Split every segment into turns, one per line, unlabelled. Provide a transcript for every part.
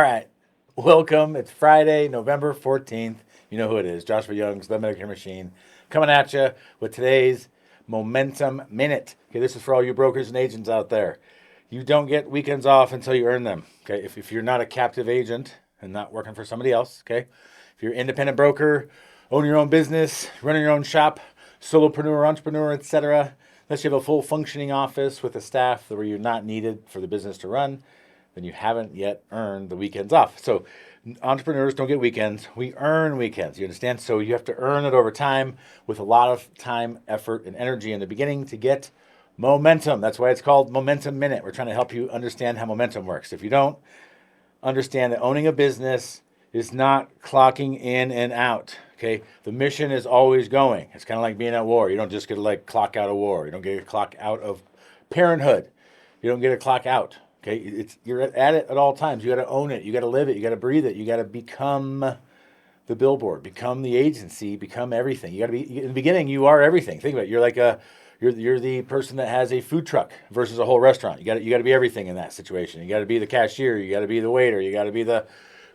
All right. Welcome. It's Friday, November 14th. You know who it is. Joshua Young's The Medicare Machine coming at you with today's Momentum Minute. Okay, this is for all you brokers and agents out there. You don't get weekends off until you earn them. Okay, if you're not a captive agent and not working for somebody else, okay, if you're an independent broker, own your own business, running your own shop, solopreneur, entrepreneur, etc., unless you have a full functioning office with a staff where you're not needed for the business to run, then you haven't yet earned the weekends off. So entrepreneurs don't get weekends. We earn weekends. You understand? So you have to earn it over time with a lot of time, effort, and energy in the beginning to get momentum. That's why it's called Momentum Minute. We're trying to help you understand how momentum works. If you don't understand that owning a business is not clocking in and out. Okay, the mission is always going. It's kind of like being at war. You don't just get to like clock out of war. You don't get to clock out of parenthood. You don't get to clock out. Okay, you're at it at all times. You got to own it. You got to live it. You got to breathe it. You got to become the billboard, become the agency, become everything. You got to be in the beginning. You are everything. Think about it. You're the person that has a food truck versus a whole restaurant. You got to be everything in that situation. You got to be the cashier. You got to be the waiter. You got to be the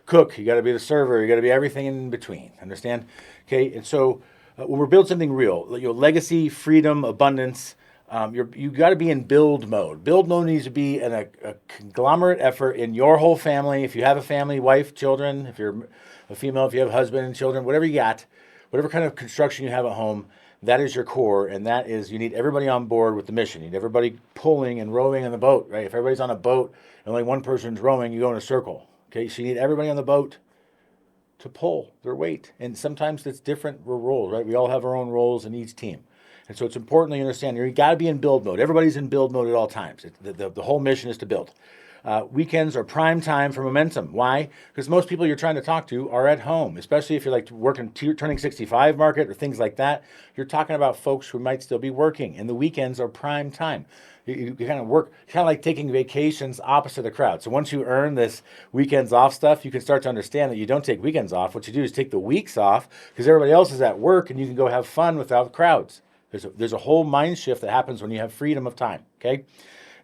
cook. You got to be the server. You got to be everything in between. Understand? Okay, and so when we're building something real, legacy, freedom, abundance. You got to be in build mode. Build mode needs to be a conglomerate effort in your whole family. If you have a family, wife, children, if you're a female, if you have a husband and children, whatever you got, whatever kind of construction you have at home, that is your core, and that is you need everybody on board with the mission. You need everybody pulling and rowing in the boat, right? If everybody's on a boat and only one person's rowing, you go in a circle. Okay, so you need everybody on the boat to pull their weight, and sometimes it's different roles, right? We all have our own roles in each team. And so it's important that you understand you got to be in build mode. Everybody's in build mode at all times. The whole mission is to build. Weekends are prime time for momentum. Why? Because most people you're trying to talk to are at home, especially if you're like working turning 65 market or things like that. You're talking about folks who might still be working, and the weekends are prime time. You kind of work, kind of like taking vacations opposite the crowd. So once you earn this weekends off stuff, you can start to understand that you don't take weekends off. What you do is take the weeks off because everybody else is at work and you can go have fun without crowds. There's a whole mind shift that happens when you have freedom of time. Okay,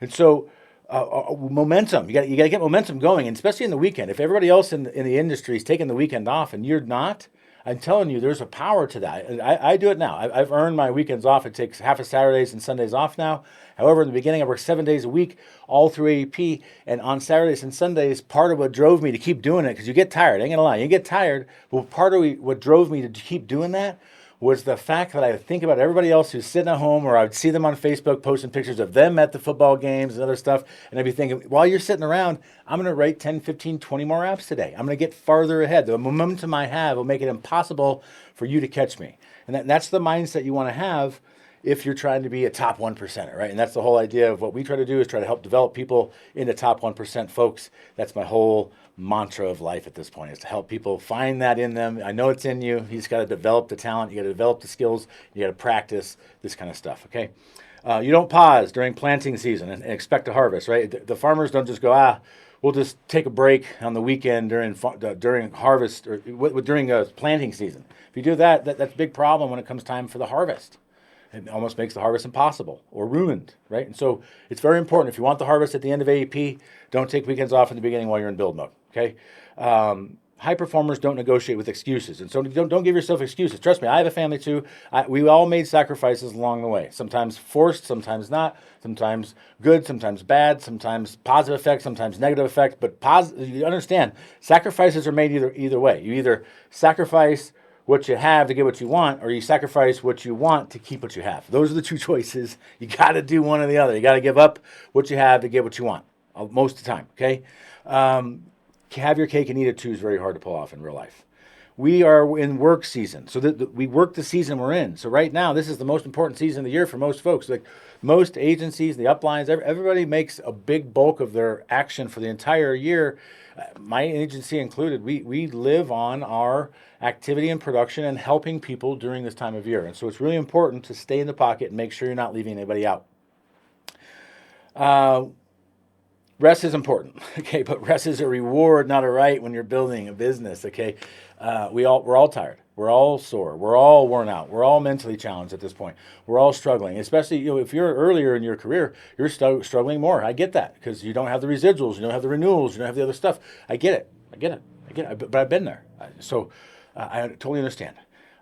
and so momentum. You got to get momentum going, and especially in the weekend. If everybody else in the industry is taking the weekend off and you're not, I'm telling you, there's a power to that. I do it now. I've earned my weekends off. It takes half of Saturdays and Sundays off now. However, in the beginning, I worked 7 days a week, all through AEP. And on Saturdays and Sundays, part of what drove me to keep doing it, because you get tired, I ain't gonna lie, you get tired. But part of what drove me to keep doing that was the fact that I would think about everybody else who's sitting at home, or I would see them on Facebook posting pictures of them at the football games and other stuff. And I'd be thinking, while you're sitting around, I'm going to write 10, 15, 20 more apps today. I'm going to get farther ahead. The momentum I have will make it impossible for you to catch me. And that's the mindset you want to have if you're trying to be a top 1%er, right? And that's the whole idea of what we try to do is try to help develop people into top 1% folks. That's my whole mantra of life at this point is to help people find that in them. I know it's in you. You just got to develop the talent. You got to develop the skills. You got to practice this kind of stuff, okay? You don't pause during planting season and expect a harvest, right? The farmers don't just go, we'll just take a break on the weekend during harvest or during planting season. If you do that, that's a big problem when it comes time for the harvest. It almost makes the harvest impossible or ruined, right? And so it's very important. If you want the harvest at the end of AEP, don't take weekends off in the beginning while you're in build mode, okay? High performers don't negotiate with excuses. And so don't give yourself excuses. Trust me, I have a family too. We all made sacrifices along the way. Sometimes forced, sometimes not. Sometimes good, sometimes bad. Sometimes positive effect, sometimes negative effect. But you understand, sacrifices are made either way. You either sacrifice what you have to get what you want, or you sacrifice what you want to keep what you have. Those are the two choices. You got to do one or the other. You got to give up what you have to get what you want most of the time, okay? Have your cake and eat it too is very hard to pull off in real life. We are in work season, so we work the season we're in. So right now, this is the most important season of the year for most folks. Like most agencies, the uplines, everybody makes a big bulk of their action for the entire year. My agency included. We live on our activity and production and helping people during this time of year. And so it's really important to stay in the pocket and make sure you're not leaving anybody out. Rest is important, okay, but rest is a reward, not a right when you're building a business, okay? We're all tired. We're all sore. We're all worn out. We're all mentally challenged at this point. We're all struggling, especially if you're earlier in your career, you're struggling more. I get that because you don't have the residuals, you don't have the renewals, you don't have the other stuff. I get it. But I've been there. So I totally understand.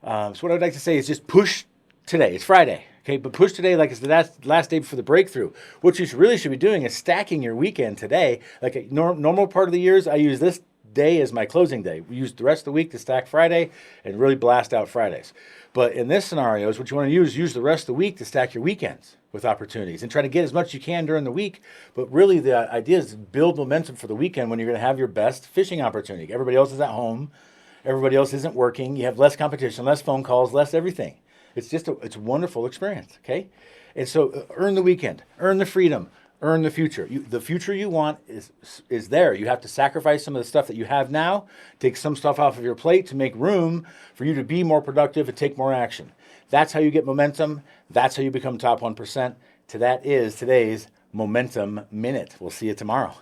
So what I'd like to say is just push today. It's Friday. Okay, but push today like it's the last day before the breakthrough. What you really should be doing is stacking your weekend today. Like a normal part of the years, I use this day as my closing day. We use the rest of the week to stack Friday and really blast out Fridays. But in this scenario, what you want to use the rest of the week to stack your weekends with opportunities and try to get as much as you can during the week. But really the idea is to build momentum for the weekend when you're going to have your best fishing opportunity. Everybody else is at home. Everybody else isn't working. You have less competition, less phone calls, less everything. It's just it's a wonderful experience, okay? And so earn the weekend, earn the freedom, earn the future. The future you want is there. You have to sacrifice some of the stuff that you have now, take some stuff off of your plate to make room for you to be more productive and take more action. That's how you get momentum. That's how you become top 1%. That is today's Momentum Minute. We'll see you tomorrow.